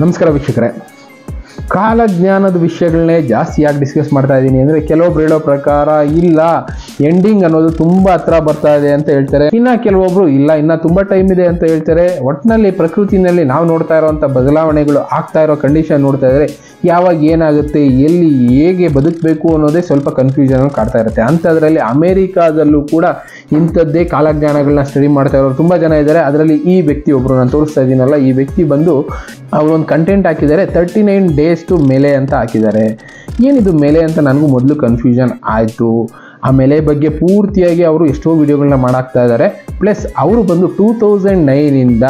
ನಮಸ್ಕಾರ ವೀಕ್ಷಕರೇ, ಕಾಲಜ್ಞಾನದ ವಿಷಯಗಳನ್ನೇ ಜಾಸ್ತಿ ಯಾಕೆ ಡಿಸ್ಕಸ್ ಮಾಡ್ತಾ ಇದ್ದೀನಿ ಅಂದರೆ, ಕೆಲವೊಬ್ರು ಹೇಳೋ ಪ್ರಕಾರ ಇಲ್ಲ ಎಂಡಿಂಗ್ ಅನ್ನೋದು ತುಂಬ ಹತ್ರ ಬರ್ತಾ ಇದೆ ಅಂತ ಹೇಳ್ತಾರೆ. ಇನ್ನು ಕೆಲವೊಬ್ರು ಇಲ್ಲ ಇನ್ನು ತುಂಬ ಟೈಮ್ ಇದೆ ಅಂತ ಹೇಳ್ತಾರೆ. ಒಟ್ಟಿನಲ್ಲಿ ಪ್ರಕೃತಿನಲ್ಲಿ ನಾವು ನೋಡ್ತಾ ಇರೋವಂಥ ಬದಲಾವಣೆಗಳು ಆಗ್ತಾ ಇರೋ ಕಂಡೀಷನ್ ನೋಡ್ತಾ ಇದ್ದಾರೆ. ಯಾವಾಗ ಏನಾಗುತ್ತೆ, ಎಲ್ಲಿ ಹೇಗೆ ಬದುಕಬೇಕು ಅನ್ನೋದೇ ಸ್ವಲ್ಪ ಕನ್ಫ್ಯೂಷನ್ ಕಾಡ್ತಾ ಇರುತ್ತೆ. ಅಂಥದ್ರಲ್ಲಿ ಅಮೇರಿಕಾದಲ್ಲೂ ಕೂಡ ಇಂಥದ್ದೇ ಕಾಲಜ್ಞಾನಗಳನ್ನ ಸ್ಟಡಿ ಮಾಡ್ತಾ ಇರೋರು ತುಂಬ ಜನ ಇದ್ದಾರೆ. ಅದರಲ್ಲಿ ಈ ವ್ಯಕ್ತಿ ಒಬ್ಬರು ನಾನು ತೋರಿಸ್ತಾ ಇದ್ದೀನಲ್ಲ, ಈ ವ್ಯಕ್ತಿ ಬಂದು ಅವರೊಂದು ಕಂಟೆಂಟ್ ಹಾಕಿದ್ದಾರೆ, 39 days to ಮೆಲೆ ಅಂತ ಹಾಕಿದ್ದಾರೆ. ಏನಿದು ಮೆಲೆ ಅಂತ ನನಗೂ ಮೊದಲು ಕನ್ಫ್ಯೂಷನ್ ಆಯಿತು. ಆ ಮೆಲೆ ಬಗ್ಗೆ ಪೂರ್ತಿಯಾಗಿ ಅವರು ಎಷ್ಟೋ ವಿಡಿಯೋಗಳನ್ನ ಮಾಡಾಕ್ತಾ ಇದ್ದಾರೆ. ಪ್ಲಸ್ ಅವರು ಬಂದು 2009ಇಂದ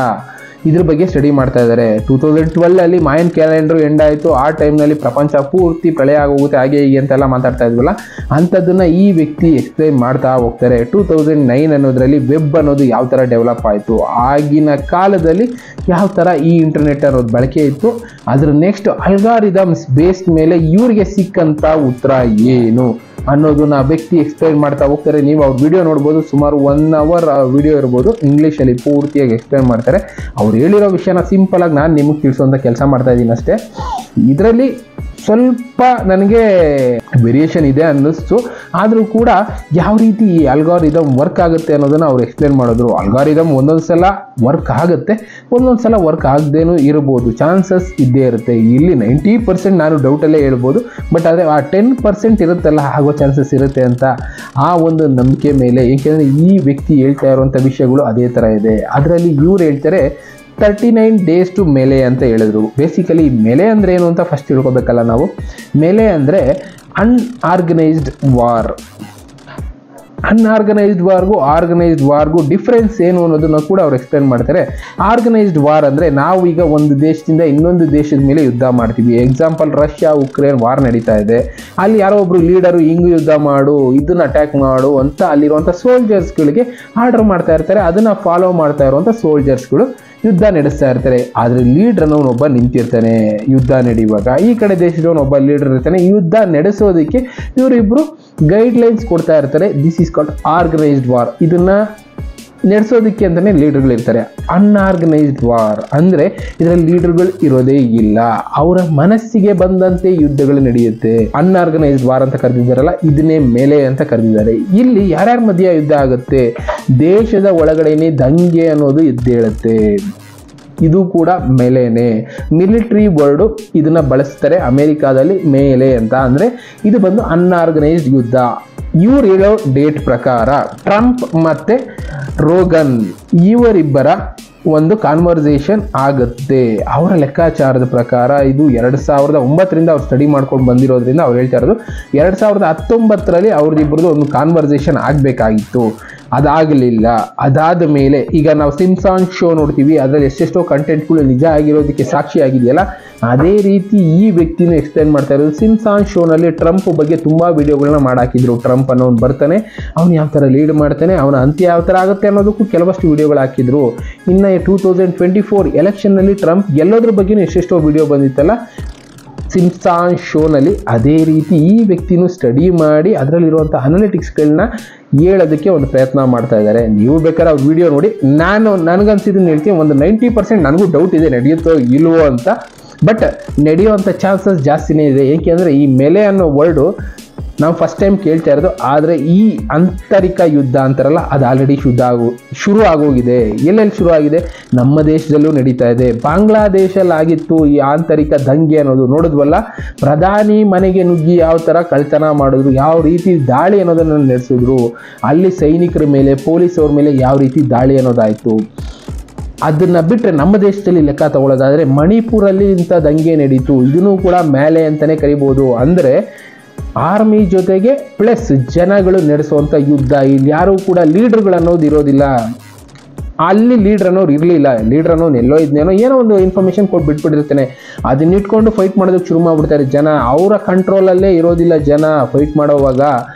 ಇದ್ರ ಬಗ್ಗೆ ಸ್ಟಡಿ ಮಾಡ್ತಾ ಇದ್ದಾರೆ. 2012 ಮಾಯನ್ ಕ್ಯಾಲೆಂಡರ್ ಎಂಡ್ ಆಯಿತು. ಆ ಟೈಮ್ನಲ್ಲಿ ಪ್ರಪಂಚ ಪೂರ್ತಿ ಪ್ರಳಯ ಆಗೋಗುತ್ತೆ, ಹಾಗೆ ಹೀಗೆ ಅಂತೆಲ್ಲ ಮಾತಾಡ್ತಾ ಇದ್ವಲ್ಲ, ಅಂಥದ್ದನ್ನು ಈ ವ್ಯಕ್ತಿ ಎಕ್ಸ್ಪ್ಲೈನ್ ಮಾಡ್ತಾ ಹೋಗ್ತಾರೆ. 2009 ಅನ್ನೋದ್ರಲ್ಲಿ ವೆಬ್ ಅನ್ನೋದು ಯಾವ ಥರ ಡೆವಲಪ್ ಆಯಿತು, ಆಗಿನ ಕಾಲದಲ್ಲಿ ಯಾವ ಥರ ಈ ಇಂಟರ್ನೆಟ್ ಅನ್ನೋದು ಬಳಕೆ ಇತ್ತು, ಅದ್ರ ನೆಕ್ಸ್ಟ್ ಅಲ್ಗಾರಿದಮ್ಸ್ ಬೇಸ್ಡ್ ಮೇಲೆ ಇವ್ರಿಗೆ ಸಿಕ್ಕಂಥ ಉತ್ತರ ಏನು ಅನ್ನೋದನ್ನ ವ್ಯಕ್ತಿ ಎಕ್ಸ್ಪ್ಲೈನ್ ಮಾಡ್ತಾ ಹೋಗ್ತಾರೆ. ನೀವು ಅವ್ರ ವಿಡಿಯೋ ನೋಡ್ಬೋದು, ಸುಮಾರು 1 hour ವಿಡಿಯೋ ಇರ್ಬೋದು. ಇಂಗ್ಲೀಷಲ್ಲಿ ಪೂರ್ತಿಯಾಗಿ ಎಕ್ಸ್ಪ್ಲೈನ್ ಮಾಡ್ತಾರೆ. ಅವ್ರು ಹೇಳಿರೋ ವಿಷಯನ ಸಿಂಪಲಾಗಿ ನಾನು ನಿಮಗೆ ತಿಳಿಸೋಂಥ ಕೆಲಸ ಮಾಡ್ತಾ ಇದ್ದೀನಿ ಅಷ್ಟೇ. ಇದರಲ್ಲಿ ಸ್ವಲ್ಪ ನನಗೆ ವೇರಿಯೇಷನ್ ಇದೆ ಅನ್ನಿಸ್ತು. ಆದರೂ ಕೂಡ ಯಾವ ರೀತಿ ಈ ಅಲ್ಗಾರಿದಮ್ ವರ್ಕ್ ಆಗುತ್ತೆ ಅನ್ನೋದನ್ನು ಅವ್ರು ಎಕ್ಸ್ಪ್ಲೇನ್ ಮಾಡಿದ್ರು. ಅಲ್ಗಾರಿದಮ್ ಒಂದೊಂದು ಸಲ ವರ್ಕ್ ಆಗುತ್ತೆ, ಒಂದೊಂದು ಸಲ ವರ್ಕ್ ಆಗದೇನೂ ಇರ್ಬೋದು, ಚಾನ್ಸಸ್ ಇದ್ದೇ ಇರುತ್ತೆ. ಇಲ್ಲಿ 90% ನಾನು ಡೌಟಲ್ಲೇ ಹೇಳ್ಬೋದು. ಬಟ್ ಆದರೆ ಆ 10% ಇರುತ್ತಲ್ಲ, ಆಗೋ ಚಾನ್ಸಸ್ ಇರುತ್ತೆ ಅಂತ ಆ ಒಂದು ನಂಬಿಕೆ ಮೇಲೆ, ಏಕೆಂದರೆ ಈ ವ್ಯಕ್ತಿ ಹೇಳ್ತಾ ಇರುವಂಥ ವಿಷಯಗಳು ಅದೇ ಥರ ಇದೆ. ಅದರಲ್ಲಿ ಇವ್ರು ಹೇಳ್ತಾರೆ 39 days to ಮೆಲೆ ಅಂತ ಹೇಳಿದ್ರು. ಬೇಸಿಕಲಿ ಮೆಲೆ ಅಂದರೆ ಏನು ಅಂತ ಫಸ್ಟ್ ತಿಳ್ಕೊಬೇಕಲ್ಲ ನಾವು. ಮೆಲೆ ಅಂದರೆ ಅನ್ಆರ್ಗನೈಸ್ಡ್ ವಾರ್. ಅನ್ಆರ್ಗನೈಸ್ಡ್ ವಾರ್ಗೂ ಆರ್ಗನೈಸ್ಡ್ ವಾರ್ಗೂ ಡಿಫ್ರೆನ್ಸ್ ಏನು ಅನ್ನೋದನ್ನು ಕೂಡ ಅವ್ರು ಎಕ್ಸ್ಪ್ಲೇನ್ ಮಾಡ್ತಾರೆ. ಆರ್ಗನೈಸ್ಡ್ ವಾರ್ ಅಂದರೆ ನಾವು ಈಗ ಒಂದು ದೇಶದಿಂದ ಇನ್ನೊಂದು ದೇಶದ ಮೇಲೆ ಯುದ್ಧ ಮಾಡ್ತೀವಿ. ಎಕ್ಸಾಂಪಲ್, ರಷ್ಯಾ ಉಕ್ರೇನ್ ವಾರ್ ನಡೀತಾ ಇದೆ. ಅಲ್ಲಿ ಯಾರೋ ಒಬ್ರು ಲೀಡರು ಹಿಂಗೆ ಯುದ್ಧ ಮಾಡು, ಇದನ್ನ ಅಟ್ಯಾಕ್ ಮಾಡು ಅಂತ ಅಲ್ಲಿರುವಂಥ ಸೋಲ್ಜರ್ಸ್ಗಳಿಗೆ ಆರ್ಡರ್ ಮಾಡ್ತಾ ಇರ್ತಾರೆ. ಅದನ್ನು ಫಾಲೋ ಮಾಡ್ತಾ ಇರುವಂಥ ಸೋಲ್ಜರ್ಸ್ಗಳು ಯುದ್ಧ ನಡೆಸ್ತಾ ಇರ್ತಾರೆ. ಆದರೆ ಲೀಡ್ರ್ ಅನ್ನೋನೊಬ್ಬ ನಿಂತಿರ್ತಾನೆ ಯುದ್ಧ ನಡೆಯುವಾಗ. ಈ ಕಡೆ ದೇಶದವನೊಬ್ಬ ಲೀಡರ್ ಇರ್ತಾನೆ. ಯುದ್ಧ ನಡೆಸೋದಕ್ಕೆ ಇವರಿಬ್ಬರು ಗೈಡ್ಲೈನ್ಸ್ ಕೊಡ್ತಾ ಇರ್ತಾರೆ. This is called organised war. ಇದನ್ನು ನಡೆಸೋದಕ್ಕೆ ಅಂತಲೇ ಲೀಡರ್ಗಳಿರ್ತಾರೆ. ಅನ್ಆರ್ಗನೈಸ್ಡ್ ವಾರ್ ಅಂದರೆ ಇದರಲ್ಲಿ ಲೀಡರ್ಗಳು ಇರೋದೇ ಇಲ್ಲ, ಅವರ ಮನಸ್ಸಿಗೆ ಬಂದಂತೆ ಯುದ್ಧಗಳು ನಡೆಯುತ್ತೆ. ಅನ್ಆರ್ಗನೈಸ್ಡ್ ವಾರ್ ಅಂತ ಕರೆದಿದ್ದಾರಲ್ಲ, ಇದನ್ನೇ ಮೆಲೆ ಅಂತ ಕರೆದಿದ್ದಾರೆ. ಇಲ್ಲಿ ಯಾರ್ಯಾರ ಮಧ್ಯೆ ಯುದ್ಧ ಆಗುತ್ತೆ, ದೇಶದ ಒಳಗಡೆನೇ ದಂಗೆ ಅನ್ನೋದು ಎದ್ದೇಳುತ್ತೆ. ಇದು ಕೂಡ ಮೆಲೆನೆ. ಮಿಲಿಟರಿ ವರ್ಡು ಇದನ್ನ ಬಳಸ್ತಾರೆ ಅಮೆರಿಕಾದಲ್ಲಿ, ಮೇಲೆ ಅಂತ. ಅಂದರೆ ಇದು ಬಂದು ಅನ್ಆರ್ಗನೈಸ್ಡ್ ಯುದ್ಧ. ಇವ್ರು ಹೇಳೋ ಡೇಟ್ ಪ್ರಕಾರ ಟ್ರಂಪ್ ಮತ್ತು ರೋಗನ್ ಇವರಿಬ್ಬರ ಒಂದು ಕಾನ್ವರ್ಸೇಷನ್ ಆಗುತ್ತೆ. ಅವರ ಲೆಕ್ಕಾಚಾರದ ಪ್ರಕಾರ ಇದು 2009ರಿಂದ ಅವ್ರು ಸ್ಟಡಿ ಮಾಡ್ಕೊಂಡು ಬಂದಿರೋದ್ರಿಂದ ಅವ್ರು ಹೇಳ್ತಾ ಇರೋದು 2019ರಲ್ಲಿ ಅವ್ರದ್ದಿಬ್ಬರದು ಒಂದು ಕಾನ್ವರ್ಸೇಷನ್ ಆಗಬೇಕಾಗಿತ್ತು. ಅದಾಗಲಿಲ್ಲ. ಅದಾದ ಮೇಲೆ ಈಗ ನಾವು ಸಿಮ್ಸಾನ್ ಶೋ ನೋಡ್ತೀವಿ, ಅದರಲ್ಲಿ ಎಷ್ಟೆಷ್ಟೋ ಕಂಟೆಂಟ್ಗಳು ನಿಜ ಆಗಿರೋದಕ್ಕೆ ಸಾಕ್ಷಿ ಆಗಿದೆಯಲ್ಲ, ಅದೇ ರೀತಿ ಈ ವ್ಯಕ್ತಿನೂ ಎಕ್ಸ್ಪ್ಲೈನ್ ಮಾಡ್ತಾ ಇರೋದು. ಸಿಮ್ಸಾನ್ ಶೋನಲ್ಲಿ ಟ್ರಂಪ್ ಬಗ್ಗೆ ತುಂಬ ವಿಡಿಯೋಗಳನ್ನ ಮಾಡಾಕಿದ್ರು. ಟ್ರಂಪ್ ಅನ್ನೋನು ಬರ್ತಾನೆ, ಅವನು ಯಾವ ಥರ ಲೀಡ್ ಮಾಡ್ತಾನೆ, ಅವನ ಅಂತ್ಯ ಯಾವ ಥರ ಆಗುತ್ತೆ ಅನ್ನೋದಕ್ಕೂ ಕೆಲವಷ್ಟು ವಿಡಿಯೋಗಳು ಹಾಕಿದ್ರು. ಇನ್ನು 2024 ಎಲೆಕ್ಷನ್ನಲ್ಲಿ ಟ್ರಂಪ್ ಗೆಲ್ಲೋದ್ರ ಬಗ್ಗೆನೂ ಎಷ್ಟೆಷ್ಟೋ ವಿಡಿಯೋ ಬಂದಿತ್ತಲ್ಲ ಸಿಮ್ಸಾನ್ ಶೋನಲ್ಲಿ. ಅದೇ ರೀತಿ ಈ ವ್ಯಕ್ತಿನೂ ಸ್ಟಡಿ ಮಾಡಿ ಅದರಲ್ಲಿರುವಂಥ ಅನಾಲಿಟಿಕ್ಸ್ಗಳನ್ನ ಹೇಳೋದಕ್ಕೆ ಒಂದು ಪ್ರಯತ್ನ ಮಾಡ್ತಾ ಇದ್ದಾರೆ. ನೀವು ಬೇಕಾದ್ರೆ ಅವ್ರ ವಿಡಿಯೋ ನೋಡಿ. ನನಗನ್ಸಿದ್ದನ್ನು ಹೇಳ್ತೀನಿ, ಒಂದು 90% ನನಗೂ ಡೌಟ್ ಇದೆ ನಡೆಯುತ್ತೋ ಇಲ್ವೋ ಅಂತ. ಬಟ್ ನಡೆಯುವಂಥ ಚಾನ್ಸಸ್ ಜಾಸ್ತಿನೇ ಇದೆ. ಏಕೆಂದರೆ ಈ ಮೆಲೆ ಅನ್ನೋ ವರ್ಡು ನಾವು ಫಸ್ಟ್ ಟೈಮ್ ಕೇಳ್ತಾ ಇರೋದು. ಆದರೆ ಈ ಆಂತರಿಕ ಯುದ್ಧ ಅಂತಾರಲ್ಲ, ಅದು ಆಲ್ರೆಡಿ ಶುರು ಆಗೋಗಿದೆ. ಎಲ್ಲೆಲ್ಲಿ ಶುರು ಆಗಿದೆ? ನಮ್ಮ ದೇಶದಲ್ಲೂ ನಡೀತಾ ಇದೆ. ಬಾಂಗ್ಲಾದೇಶಲ್ಲಿ ಆಗಿತ್ತು ಈ ಆಂತರಿಕ ದಂಗೆ ಅನ್ನೋದು. ನೋಡಿದ್ವಲ್ಲ, ಪ್ರಧಾನಿ ಮನೆಗೆ ನುಗ್ಗಿ ಯಾವ ಥರ ಕಳ್ತನ ಮಾಡಿದ್ರು, ಯಾವ ರೀತಿ ದಾಳಿ ಅನ್ನೋದನ್ನು ನಡೆಸಿದ್ರು, ಅಲ್ಲಿ ಸೈನಿಕರ ಮೇಲೆ ಪೊಲೀಸವ್ರ ಮೇಲೆ ಯಾವ ರೀತಿ ದಾಳಿ ಅನ್ನೋದಾಯಿತು. ಅದನ್ನು ಬಿಟ್ಟರೆ ನಮ್ಮ ದೇಶದಲ್ಲಿ ಲೆಕ್ಕ ತಗೊಳ್ಳೋದಾದರೆ ಮಣಿಪುರಲ್ಲಿ ಇಂಥ ದಂಗೆ ನಡೀತು. ಇದನ್ನು ಕೂಡ ಮೇಲೆ ಅಂತಲೇ ಕರಿಬೋದು. ಅಂದರೆ ಆರ್ಮಿ ಜೊತೆಗೆ ಪ್ಲಸ್ ಜನಗಳು ನಡೆಸುವಂಥ ಯುದ್ಧ. ಇಲ್ಲಿ ಯಾರೂ ಕೂಡ ಲೀಡರ್ಗಳು ಅನ್ನೋದು ಇರೋದಿಲ್ಲ. ಅಲ್ಲಿ ಲೀಡ್ರ್ ಅನ್ನೋರು ಇರಲಿಲ್ಲ. ಲೀಡ್ರ್ ಅನ್ನೋನು ಎಲ್ಲೋ ಇದ್ನೇನೋ ಏನೋ ಒಂದು ಇನ್ಫಾರ್ಮೇಷನ್ ಕೊಟ್ಟು ಬಿಟ್ಬಿಟ್ಟಿರ್ತಾನೆ. ಅದನ್ನ ಇಟ್ಕೊಂಡು ಫೈಟ್ ಮಾಡೋದಕ್ಕೆ ಶುರು ಮಾಡಿಬಿಡ್ತಾರೆ ಜನ. ಅವರ ಕಂಟ್ರೋಲಲ್ಲೇ ಇರೋದಿಲ್ಲ ಜನ. ಫೈಟ್ ಮಾಡೋವಾಗ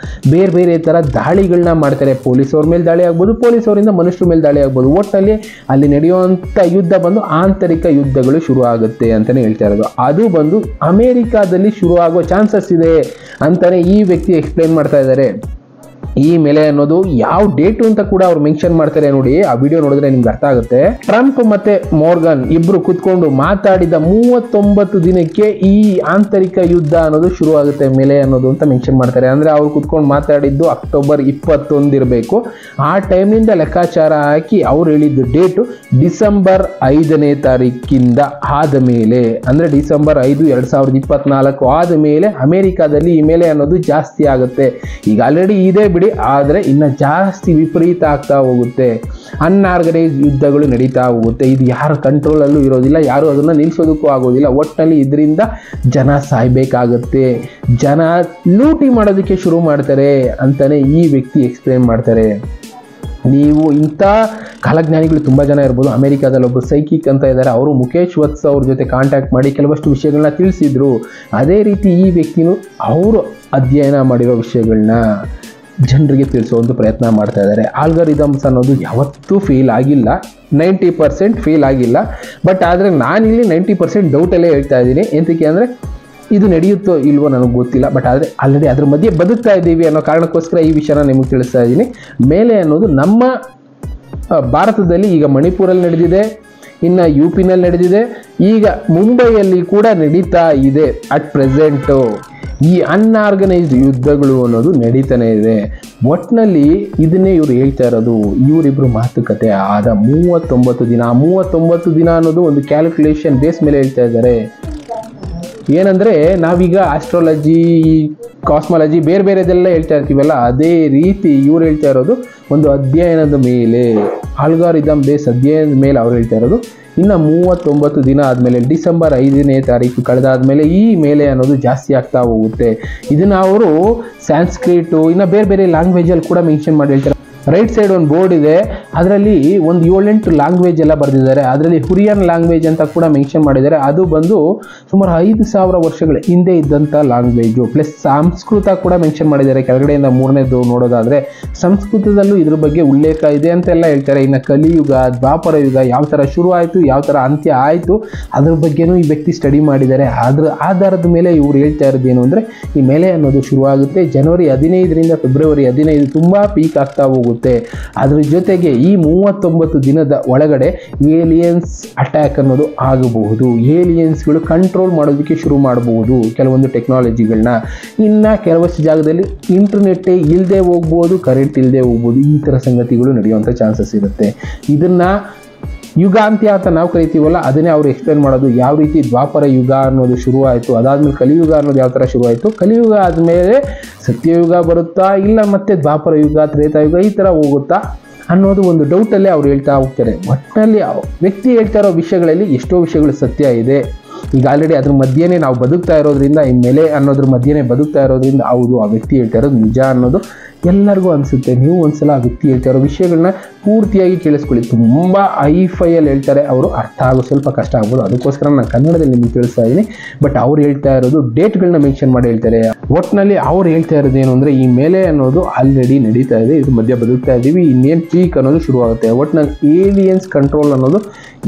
ಬೇರೆ ಬೇರೆ ಥರ ದಾಳಿಗಳನ್ನ ಮಾಡ್ತಾರೆ. ಪೊಲೀಸವ್ರ ಮೇಲೆ ದಾಳಿ ಆಗ್ಬೋದು, ಪೊಲೀಸವರಿಂದ ಮನುಷ್ಯರ ಮೇಲೆ ದಾಳಿ ಆಗ್ಬೋದು. ಒಟ್ಟಲ್ಲಿ ಅಲ್ಲಿ ನಡೆಯುವಂಥ ಯುದ್ಧ ಬಂದು ಆಂತರಿಕ ಯುದ್ಧಗಳು ಶುರು ಆಗುತ್ತೆ ಅಂತಲೇ ಹೇಳ್ತಾ ಇರೋದು. ಅದು ಬಂದು ಅಮೇರಿಕಾದಲ್ಲಿ ಶುರು ಆಗೋ ಚಾನ್ಸಸ್ ಇದೆ ಅಂತಲೇ ಈ ವ್ಯಕ್ತಿ ಎಕ್ಸ್ಪ್ಲೈನ್ ಮಾಡ್ತಾ ಇದ್ದಾರೆ. ಈ ಮೇಲೆ ಅನ್ನೋದು ಯಾವ ಡೇಟು ಅಂತ ಕೂಡ ಅವ್ರು ಮೆನ್ಷನ್ ಮಾಡ್ತಾರೆ ನೋಡಿ, ಆ ವಿಡಿಯೋ ನೋಡಿದ್ರೆ ನಿಮ್ಗೆ ಅರ್ಥ ಆಗುತ್ತೆ. ಟ್ರಂಪ್ ಮತ್ತೆ ಮೋರ್ಗನ್ ಇಬ್ರು ಕುತ್ಕೊಂಡು ಮಾತಾಡಿದ 39 ದಿನಕ್ಕೆ ಈ ಆಂತರಿಕ ಯುದ್ಧ ಅನ್ನೋದು ಶುರು ಆಗುತ್ತೆ ಮೇಲೆ ಅನ್ನೋದು ಅಂತ ಮೆನ್ಷನ್ ಮಾಡ್ತಾರೆ. ಅಂದ್ರೆ ಅವ್ರು ಕುತ್ಕೊಂಡು ಮಾತಾಡಿದ್ದು ಅಕ್ಟೋಬರ್ 21 ಇರಬೇಕು. ಆ ಟೈಮ್ನಿಂದ ಲೆಕ್ಕಾಚಾರ ಹಾಕಿ ಅವ್ರು ಹೇಳಿದ್ದು ಡೇಟು ಡಿಸೆಂಬರ್ 5ನೇ ತಾರೀಕಿಂದ ಆದ ಮೇಲೆ, ಅಂದ್ರೆ ಡಿಸೆಂಬರ್ 5, 2024 ಆದ ಮೇಲೆ ಅಮೆರಿಕಾದಲ್ಲಿ ಈ ಮೇಲೆ ಅನ್ನೋದು ಜಾಸ್ತಿ ಆಗುತ್ತೆ. ಈಗ ಆಲ್ರೆಡಿ ಇದೆ ಬಿಡಿ, ಆದರೆ ಇನ್ನು ಜಾಸ್ತಿ ವಿಪರೀತ ಆಗ್ತಾ ಹೋಗುತ್ತೆ. ಅನ್ಆರ್ಗನೈಸ್ ಯುದ್ಧಗಳು ನಡೀತಾ ಹೋಗುತ್ತೆ. ಇದು ಯಾರ ಕಂಟ್ರೋಲಲ್ಲೂ ಇರೋದಿಲ್ಲ, ಯಾರು ಅದನ್ನು ನಿಲ್ಲಿಸೋದಕ್ಕೂ ಆಗೋದಿಲ್ಲ. ಒಟ್ಟಿನಲ್ಲಿ ಇದರಿಂದ ಜನ ಸಾಯ್ಬೇಕಾಗತ್ತೆ, ಜನ ಲೂಟಿ ಮಾಡೋದಕ್ಕೆ ಶುರು ಮಾಡ್ತಾರೆ ಅಂತಾನೆ ಈ ವ್ಯಕ್ತಿ ಎಕ್ಸ್ಪ್ಲೇನ್ ಮಾಡ್ತಾರೆ. ನೀವು ಇಂಥ ಕಾಲಜ್ಞಾನಿಗಳು ತುಂಬ ಜನ ಇರ್ಬೋದು. ಅಮೆರಿಕಾದಲ್ಲಿ ಒಬ್ಬರು ಸೈಕಿಕ್ ಅಂತ ಇದ್ದಾರೆ, ಅವರು ಮುಖೇಶ್ ವತ್ಸ್ ಅವ್ರ ಜೊತೆ ಕಾಂಟ್ಯಾಕ್ಟ್ ಮಾಡಿ ಕೆಲವಷ್ಟು ವಿಷಯಗಳನ್ನ ತಿಳಿಸಿದ್ರು. ಅದೇ ರೀತಿ ಈ ವ್ಯಕ್ತಿನೂ ಅವರು ಅಧ್ಯಯನ ಮಾಡಿರೋ ವಿಷಯಗಳನ್ನ ಜನರಿಗೆ ತಿಳಿಸೋ ಒಂದು ಪ್ರಯತ್ನ ಮಾಡ್ತಾ ಇದ್ದಾರೆ. ಆಲ್ಗರಿದಮ್ಸ್ ಅನ್ನೋದು ಯಾವತ್ತೂ ಫೇಲ್ ಆಗಿಲ್ಲ, 90% ಫೇಲ್ ಆಗಿಲ್ಲ. ಬಟ್ ಆದರೆ ನಾನಿಲ್ಲಿ 90% ಡೌಟಲ್ಲೇ ಹೇಳ್ತಾ ಇದ್ದೀನಿ. ಎಂತಕ್ಕೆ ಅಂದರೆ ಇದು ನಡೆಯುತ್ತೋ ಇಲ್ವೋ ನನಗೆ ಗೊತ್ತಿಲ್ಲ, ಬಟ್ ಆದರೆ ಆಲ್ರೆಡಿ ಅದ್ರ ಮಧ್ಯೆ ಬದುಕ್ತಾ ಇದ್ದೀವಿ ಅನ್ನೋ ಕಾರಣಕ್ಕೋಸ್ಕರ ಈ ವಿಷಯನ ನಿಮಗೆ ತಿಳಿಸ್ತಾ ಇದ್ದೀನಿ. ಮೇಲೆ ಅನ್ನೋದು ನಮ್ಮ ಭಾರತದಲ್ಲಿ ಈಗ ಮಣಿಪುರಲ್ಲಿ ನಡೆದಿದೆ, ಇನ್ನು UPನಲ್ಲಿ ನಡೆದಿದೆ, ಈಗ ಮುಂಬೈಯಲ್ಲಿ ಕೂಡ ನಡೀತಾ ಇದೆ. ಅಟ್ ಪ್ರೆಸೆಂಟು ಈ ಅನ್ಆರ್ಗನೈಸ್ಡ್ ಯುದ್ಧಗಳು ಅನ್ನೋದು ನಡೀತಾನೆ ಇದೆ. ಒಟ್ಟಿನಲ್ಲಿ ಇದನ್ನೇ ಇವ್ರು ಹೇಳ್ತಾ ಇರೋದು. ಇವರಿಬ್ಬರು ಮಾತುಕತೆ ಆದ 39 ದಿನ, 39 ದಿನ ಅನ್ನೋದು ಒಂದು ಕ್ಯಾಲ್ಕುಲೇಷನ್ ಬೇಸ್ ಮೇಲೆ ಹೇಳ್ತಾ ಇದ್ದಾರೆ. ಏನಂದರೆ ನಾವೀಗ ಆಸ್ಟ್ರಾಲಜಿ, ಕಾಸ್ಮಾಲಜಿ ಬೇರೆ ಬೇರೆದೆಲ್ಲ ಹೇಳ್ತಾ ಇರ್ತೀವಲ್ಲ, ಅದೇ ರೀತಿ ಇವ್ರು ಹೇಳ್ತಾ ಇರೋದು ಒಂದು ಅಧ್ಯಯನದ ಮೇಲೆ, ಆಲ್ಗಾರಿದಮ್ ಬೇಸ್ ಅಧ್ಯಯನದ ಮೇಲೆ ಅವ್ರು ಹೇಳ್ತಾ ಇರೋದು. ಇನ್ನು 39 ದಿನ ಆದಮೇಲೆ ಡಿಸೆಂಬರ್ 5ನೇ ತಾರೀಕು ಕಳೆದಾದ್ಮೇಲೆ ಈ ಮೇಲೆ ಅನ್ನೋದು ಜಾಸ್ತಿ ಆಗ್ತಾ ಹೋಗುತ್ತೆ. ಇದನ್ನು ಅವರು ಸ್ಯಾನ್ಸ್ಕ್ರಿಟು ಇನ್ನು ಬೇರೆ ಬೇರೆ ಲ್ಯಾಂಗ್ವೇಜಲ್ಲಿ ಕೂಡ ಮೆನ್ಷನ್ ಮಾಡಿ ಹೇಳ್ತಾರೆ. ರೈಟ್ ಸೈಡ್ ಒಂದು ಬೋರ್ಡ್ ಇದೆ, ಅದರಲ್ಲಿ ಒಂದು 7-8 ಲ್ಯಾಂಗ್ವೇಜ್ ಎಲ್ಲ ಬರೆದಿದ್ದಾರೆ. ಅದರಲ್ಲಿ ಹುರಿಯನ್ ಲ್ಯಾಂಗ್ವೇಜ್ ಅಂತ ಕೂಡ ಮೆನ್ಷನ್ ಮಾಡಿದ್ದಾರೆ. ಅದು ಬಂದು ಸುಮಾರು 5,000 ವರ್ಷಗಳ ಹಿಂದೆ ಇದ್ದಂಥ ಲ್ಯಾಂಗ್ವೇಜು. ಪ್ಲಸ್ ಸಂಸ್ಕೃತ ಕೂಡ ಮೆನ್ಷನ್ ಮಾಡಿದ್ದಾರೆ ಕೆಳಗಡೆಯಿಂದ 3ನೇದು ನೋಡೋದಾದರೆ. ಸಂಸ್ಕೃತದಲ್ಲೂ ಇದ್ರ ಬಗ್ಗೆ ಉಲ್ಲೇಖ ಇದೆ ಅಂತೆಲ್ಲ ಹೇಳ್ತಾರೆ. ಇನ್ನು ಕಲಿಯುಗ, ದ್ವಾಪರ ಯುಗ ಯಾವ ಥರ ಶುರು ಆಯಿತು, ಯಾವ ಥರ ಅಂತ್ಯ ಆಯಿತು, ಅದ್ರ ಬಗ್ಗೆನೂ ಈ ವ್ಯಕ್ತಿ ಸ್ಟಡಿ ಮಾಡಿದ್ದಾರೆ. ಅದ್ರ ಆಧಾರದ ಮೇಲೆ ಇವ್ರು ಹೇಳ್ತಾ ಇರೋದು ಏನು ಅಂದರೆ, ಈ ಮೇಲೆ ಅನ್ನೋದು ಶುರುವಾಗುತ್ತೆ ಜನವರಿ 15ರಿಂದ ಫೆಬ್ರವರಿ 15 ತುಂಬ ಪೀಕ್ ಆಗ್ತಾ ಹೋಗುತ್ತೆ. ಅದ್ರ ಜೊತೆಗೆ ಈ 39 ದಿನದ ಒಳಗಡೆ ಏಲಿಯನ್ಸ್ ಅಟ್ಯಾಕ್ ಅನ್ನೋದು ಆಗಬಹುದು. ಏಲಿಯನ್ಸ್ಗಳು ಕಂಟ್ರೋಲ್ ಮಾಡೋದಕ್ಕೆ ಶುರು ಮಾಡಬಹುದು ಕೆಲವೊಂದು ಟೆಕ್ನಾಲಜಿಗಳನ್ನ. ಇನ್ನು ಕೆಲವಷ್ಟು ಜಾಗದಲ್ಲಿ ಇಂಟರ್ನೆಟ್ ಇಲ್ಲದೆ ಹೋಗ್ಬೋದು, ಕರೆಂಟ್ ಇಲ್ಲದೆ ಹೋಗ್ಬೋದು. ಈ ಥರ ಸಂಗತಿಗಳು ನಡೆಯುವಂಥ ಚಾನ್ಸಸ್ ಇರುತ್ತೆ. ಇದನ್ನು ಯುಗಾಂತ್ಯ ಅಂತ ನಾವು ಕರಿತೀವಲ್ಲ, ಅದನ್ನೇ ಅವರು ಎಕ್ಸ್ಪ್ಲೇನ್ ಮಾಡೋದು. ಯಾವ ರೀತಿ ದ್ವಾಪರ ಯುಗ ಅನ್ನೋದು ಶುರುವಾಯಿತು, ಅದಾದಮೇಲೆ ಕಲಿಯುಗ ಅನ್ನೋದು ಯಾವ ಥರ ಶುರುವಾಯಿತು, ಕಲಿಯುಗ ಆದಮೇಲೆ ಸತ್ಯಯುಗ ಬರುತ್ತಾ, ಇಲ್ಲ ಮತ್ತೆ ದ್ವಾಪರ ಯುಗ, ತ್ರೇತಾಯುಗ ಈ ಥರ ಹೋಗುತ್ತಾ ಅನ್ನೋದು ಒಂದು ಡೌಟಲ್ಲೇ ಅವ್ರು ಹೇಳ್ತಾ ಹೋಗ್ತಾರೆ. ಒಟ್ಟಿನಲ್ಲಿ ವ್ಯಕ್ತಿ ಹೇಳ್ತಾ ಇರೋ ವಿಷಯಗಳಲ್ಲಿ ಎಷ್ಟೋ ವಿಷಯಗಳು ಸತ್ಯ ಇದೆ. ಈಗ ಆಲ್ರೆಡಿ ಅದ್ರ ಮಧ್ಯೆನೇ ನಾವು ಬದುಕ್ತಾ ಇರೋದ್ರಿಂದ, ಈ ಮೇಲೆ ಅನ್ನೋದ್ರ ಮಧ್ಯೆನೇ ಬದುಕ್ತಾ ಇರೋದ್ರಿಂದ ಹೌದು ಆ ವ್ಯಕ್ತಿ ಹೇಳ್ತಾ ಇರೋದು ನಿಜ ಅನ್ನೋದು ಎಲ್ಲರಿಗೂ ಅನಿಸುತ್ತೆ. ನೀವು ಒಂದ್ಸಲ ಆ ವ್ಯಕ್ತಿ ಹೇಳ್ತಾ ಇರೋ ವಿಷಯಗಳನ್ನ ಪೂರ್ತಿಯಾಗಿ ಕೇಳಿಸ್ಕೊಳ್ಳಿ. ತುಂಬ ಐಫೈಯಲ್ಲಿ ಹೇಳ್ತಾರೆ ಅವರು, ಅರ್ಥ ಆಗೋ ಸ್ವಲ್ಪ ಕಷ್ಟ ಆಗ್ಬೋದು. ಅದಕ್ಕೋಸ್ಕರ ನಾನು ಕನ್ನಡದಲ್ಲಿ ನಿಮಗೆ ತಿಳಿಸ್ತಾ ಇದ್ದೀನಿ. ಬಟ್ ಅವ್ರು ಹೇಳ್ತಾ ಇರೋದು ಡೇಟ್ಗಳನ್ನ ಮೆನ್ಷನ್ ಮಾಡಿ ಹೇಳ್ತಾರೆ. ಒಟ್ಟಿನಲ್ಲಿ ಅವ್ರು ಹೇಳ್ತಾ ಇರೋದು ಏನು ಅಂದರೆ, ಈ ಮೇಲೆ ಅನ್ನೋದು ಆಲ್ರೆಡಿ ನಡೀತಾ ಇದೆ, ಇದ್ರ ಮಧ್ಯೆ ಬದುಕ್ತಾ ಇದ್ದೀವಿ, ಇನ್ನೇನು ಪೀಕ್ ಅನ್ನೋದು ಶುರುವಾಗುತ್ತೆ. ಒಟ್ಟಿನಲ್ಲಿ ಏಲಿಯನ್ಸ್ ಕಂಟ್ರೋಲ್ ಅನ್ನೋದು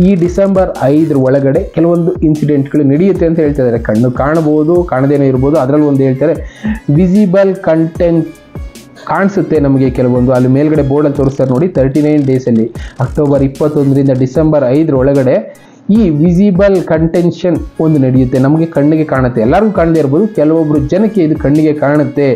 ಈ ಡಿಸೆಂಬರ್ 5 ಒಳಗಡೆ ಕೆಲವೊಂದು ಇನ್ಸಿಡೆಂಟ್ಗಳು ನಡೆಯುತ್ತೆ ಅಂತ ಹೇಳ್ತಾ ಇದ್ದಾರೆ. ಕಣ್ಣು ಕಾಣಬಹುದು, ಕಾಣದೇನೆ ಇರ್ಬೋದು. ಅದರಲ್ಲಿ ಒಂದು ಹೇಳ್ತಾರೆ ವಿಸಿಬಲ್ ಕಂಟೆಂಟ್ ಕಾಣಿಸುತ್ತೆ ನಮಗೆ ಕೆಲವೊಂದು. ಅಲ್ಲಿ ಮೇಲ್ಗಡೆ ಬೋರ್ಡಲ್ಲಿ ತೋರಿಸ್ತಾರೆ ನೋಡಿ, 39 ಡೇಸಲ್ಲಿ ಅಕ್ಟೋಬರ್ 21ರಿಂದ ಡಿಸೆಂಬರ್ 5 ಒಳಗಡೆ ಈ ವಿಸಿಬಲ್ ಕಂಟೆನ್ಷನ್ ಒಂದು ನಡೆಯುತ್ತೆ. ನಮಗೆ ಕಣ್ಣಿಗೆ ಕಾಣುತ್ತೆ, ಎಲ್ಲರಿಗೂ ಕಾಣದೇ ಇರ್ಬೋದು, ಕೆಲವೊಬ್ಬರು ಜನಕ್ಕೆ ಇದು ಕಣ್ಣಿಗೆ ಕಾಣುತ್ತೆ.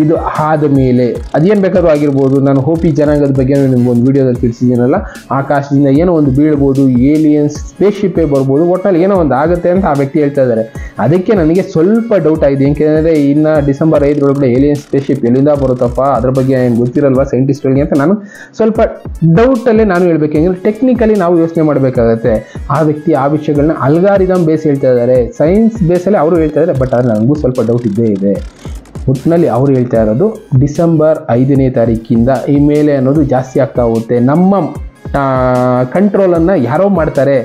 ಇದು ಆದ ಮೇಲೆ ಅದೇನು ಬೇಕಾದ್ರೂ ಆಗಿರ್ಬೋದು. ನಾನು ಹೋಪಿ ಜನಾಂಗದ ಬಗ್ಗೆ ನಿಮ್ಗೊಂದು ವಿಡಿಯೋದಲ್ಲಿ ತಿಳಿಸಿದ್ದೀನಲ್ಲ, ಆಕಾಶದಿಂದ ಏನೋ ಒಂದು ಬೀಳ್ಬೋದು, ಏಲಿಯನ್ಸ್ ಸ್ಪೇಸ್ಶಿಪ್ಪೇ ಬರ್ಬೋದು, ಒಟ್ಟಲ್ಲಿ ಏನೋ ಒಂದು ಆಗುತ್ತೆ ಅಂತ ಆ ವ್ಯಕ್ತಿ ಹೇಳ್ತಾ ಇದ್ದಾರೆ. ಅದಕ್ಕೆ ನನಗೆ ಸ್ವಲ್ಪ ಡೌಟ್ ಆಗಿದೆ. ಏಕೆಂದರೆ ಇನ್ನು ಡಿಸೆಂಬರ್ 5 ಒಳಗಡೆ ಏಲಿಯನ್ಸ್ ಸ್ಪೇಸ್ಶಿಪ್ ಎಲ್ಲಿಂದ ಬರುತ್ತಪ್ಪ, ಅದ್ರ ಬಗ್ಗೆ ಏನು ಗೊತ್ತಿರಲ್ವಾ ಸೈಂಟಿಸ್ಟ್ಗಳಿಗೆ ಅಂತ ನಾನು ಸ್ವಲ್ಪ ಡೌಟಲ್ಲೇ ನಾನು ಹೇಳ್ಬೇಕೆಂದ್ರೆ ಟೆಕ್ನಿಕಲಿ ನಾವು ಯೋಚನೆ ಮಾಡಬೇಕಾಗತ್ತೆ. ಆ ವ್ಯಕ್ತಿ ಆ ವಿಷಯಗಳನ್ನ ಅಲ್ಗಾರಿದಮ್ ಬೇಸ್ ಹೇಳ್ತಾ ಇದ್ದಾರೆ, ಸೈನ್ಸ್ ಬೇಸಲ್ಲಿ ಅವರು ಹೇಳ್ತಾ ಇದ್ದಾರೆ. ಬಟ್ ಆದರೆ ನನಗೂ ಸ್ವಲ್ಪ ಡೌಟ್ ಇದ್ದೇ ಇದೆ. ಒಟ್ಟಿನಲ್ಲಿ ಅವ್ರು ಹೇಳ್ತಾ ಇರೋದು ಡಿಸೆಂಬರ್ 5ನೇ ತಾರೀಕಿಂದ ಈ ಮೇಲೆ ಅನ್ನೋದು ಜಾಸ್ತಿ ಆಗ್ತಾ ಹೋಗುತ್ತೆ. ನಮ್ಮ ಕಂಟ್ರೋಲನ್ನು ಯಾರೋ ಮಾಡ್ತಾರೆ,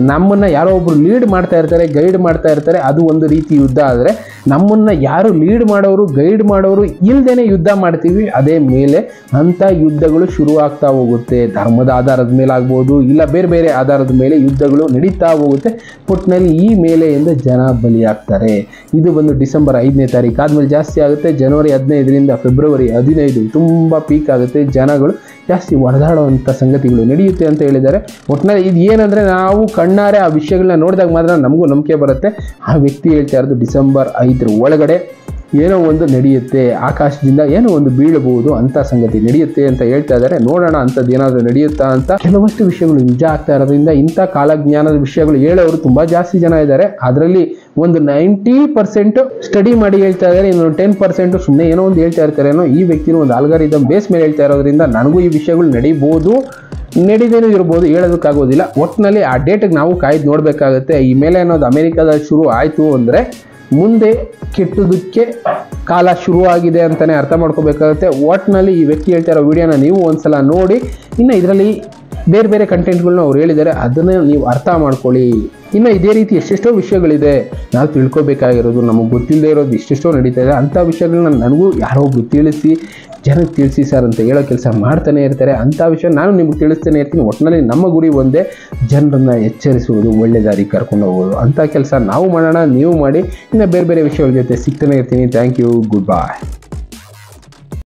ನಮ್ಮನ್ನು ಯಾರೋ ಒಬ್ರು ಲೀಡ್ ಮಾಡ್ತಾ ಇರ್ತಾರೆ, ಗೈಡ್ ಮಾಡ್ತಾ ಇರ್ತಾರೆ. ಅದು ಒಂದು ರೀತಿ ಯುದ್ಧ ಆದರೆ ನಮ್ಮನ್ನು ಯಾರು ಲೀಡ್ ಮಾಡೋರು ಗೈಡ್ ಮಾಡೋರು ಇಲ್ದೇನೆ ಯುದ್ಧ ಮಾಡ್ತೀವಿ, ಅದೇ ಮೇಲೆ ಅಂಥ ಯುದ್ಧಗಳು ಶುರು ಆಗ್ತಾ ಹೋಗುತ್ತೆ. ಧರ್ಮದ ಆಧಾರದ ಮೇಲೆ ಆಗ್ಬೋದು, ಇಲ್ಲ ಬೇರೆ ಬೇರೆ ಆಧಾರದ ಮೇಲೆ ಯುದ್ಧಗಳು ನಡೀತಾ ಹೋಗುತ್ತೆ. ಒಟ್ಟಿನಲ್ಲಿ ಈ ಮೇಲೆಯಿಂದ ಜನ ಬಲಿಯಾಗ್ತಾರೆ. ಇದು ಬಂದು ಡಿಸೆಂಬರ್ 5ನೇ ತಾರೀಕು ಆದಮೇಲೆ ಜಾಸ್ತಿ ಆಗುತ್ತೆ. ಜನವರಿ 15ರಿಂದ ಫೆಬ್ರವರಿ 15 ತುಂಬ ಪೀಕ್ ಆಗುತ್ತೆ. ಜನಗಳು ಜಾಸ್ತಿ ಹೊಡೆದಾಡುವಂಥ ಸಂಗತಿಗಳು ನಡೆಯುತ್ತೆ ಅಂತ ಹೇಳಿದ್ದಾರೆ. ಒಟ್ಟಿನಲ್ಲಿ ಇದು ಏನಂದರೆ ನಾವು ಕಣ್ಣಾರೆ ಆ ವಿಷಯಗಳನ್ನ ನೋಡಿದಾಗ ಮಾತ್ರ ನಮಗೂ ನಂಬಿಕೆ ಬರುತ್ತೆ. ಆ ವ್ಯಕ್ತಿ ಹೇಳ್ತಾ ಇರೋದು ಡಿಸೆಂಬರ್ 5ರ ಒಳಗಡೆ ಏನೋ ಒಂದು ನಡೆಯುತ್ತೆ, ಆಕಾಶದಿಂದ ಏನೋ ಒಂದು ಬೀಳಬಹುದು ಅಂತ ಸಂಗತಿ ನಡೆಯುತ್ತೆ ಅಂತ ಹೇಳ್ತಾ ಇದ್ದಾರೆ. ನೋಡೋಣ ಅಂಥದ್ದು ಏನಾದರೂ ನಡೆಯುತ್ತಾ ಅಂತ. ಕೆಲವಷ್ಟು ವಿಷಯಗಳು ನಿಜ ಆಗ್ತಾ ಇರೋದ್ರಿಂದ ಇಂಥ ಕಾಲಜ್ಞಾನದ ವಿಷಯಗಳು ಹೇಳೋರು ತುಂಬ ಜಾಸ್ತಿ ಜನ ಇದ್ದಾರೆ. ಅದರಲ್ಲಿ ಒಂದು 90% ಸ್ಟಡಿ ಮಾಡಿ ಹೇಳ್ತಾ ಇದ್ದಾರೆ, ಇನ್ನೊಂದು 10% ಸುಮ್ಮನೆ ಏನೋ ಒಂದು ಹೇಳ್ತಾ ಇರ್ತಾರೇನೋ. ಈ ವ್ಯಕ್ತಿನೂ ಒಂದು ಆಲ್ಗಾರಿದಮ್ ಬೇಸ್ ಮೇಲೆ ಹೇಳ್ತಾ ಇರೋದ್ರಿಂದ ನನಗೂ ಈ ವಿಷಯಗಳು ನಡೀಬೋದು, ನಡೀದೇನೂ ಇರ್ಬೋದು, ಹೇಳೋದಕ್ಕಾಗೋದಿಲ್ಲ. ಒಟ್ಟಿನಲ್ಲಿ ಆ ಡೇಟಿಗೆ ನಾವು ಕಾಯ್ದು ನೋಡಬೇಕಾಗುತ್ತೆ. ಈ ಮೇಲೆ ಅನ್ನೋದು ಅಮೆರಿಕದಲ್ಲಿ ಶುರು ಆಯಿತು ಅಂದರೆ ಮುಂದೆ ಕೆಟ್ಟದಕ್ಕೆ ಕಾಲ ಶುರುವಾಗಿದೆ ಅಂತಲೇ ಅರ್ಥ ಮಾಡ್ಕೋಬೇಕಾಗುತ್ತೆ. ಒಟ್ಟಿನಲ್ಲಿ ಈ ವ್ಯಕ್ತಿ ಹೇಳ್ತಾ ಇರೋ ವಿಡಿಯೋನ ನೀವು ಒಂದ್ಸಲ ನೋಡಿ, ಇನ್ನು ಇದರಲ್ಲಿ ಬೇರೆ ಬೇರೆ ಕಂಟೆಂಟ್ಗಳನ್ನ ಅವ್ರು ಹೇಳಿದ್ದಾರೆ, ಅದನ್ನು ನೀವು ಅರ್ಥ ಮಾಡ್ಕೊಳ್ಳಿ. ಇನ್ನು ಇದೇ ರೀತಿ ಎಷ್ಟೆಷ್ಟೋ ವಿಷಯಗಳಿದೆ ನಾವು ತಿಳ್ಕೊಬೇಕಾಗಿರೋದು, ನಮಗೆ ಗೊತ್ತಿಲ್ಲದೆ ಇರೋದು ಎಷ್ಟೆಷ್ಟೋ ನಡೀತಾ ಇದೆ. ಅಂಥ ವಿಷಯಗಳನ್ನ ನನಗೂ ಯಾರೋ ಒಬ್ರು ತಿಳಿಸಿ, ಜನಕ್ಕೆ ತಿಳಿಸಿ ಸರ್ ಅಂತ ಹೇಳೋ ಕೆಲಸ ಮಾಡ್ತಾನೆ ಇರ್ತಾರೆ. ಅಂಥ ವಿಷಯ ನಾನು ನಿಮ್ಗೆ ತಿಳಿಸ್ತಾನೆ ಇರ್ತೀನಿ. ಒಟ್ಟಿನಲ್ಲಿ ನಮ್ಮ ಗುರಿ ಒಂದೇ, ಜನರನ್ನು ಎಚ್ಚರಿಸುವುದು, ಒಳ್ಳೆ ದಾರಿ ಕರ್ಕೊಂಡು ಹೋಗೋದು. ಅಂಥ ಕೆಲಸ ನಾವು ಮಾಡೋಣ, ನೀವು ಮಾಡಿ. ಇನ್ನು ಬೇರೆ ಬೇರೆ ವಿಷಯಗಳ ಜೊತೆ ಸಿಗ್ತಾನೆ ಇರ್ತೀನಿ. Thank you, good bye.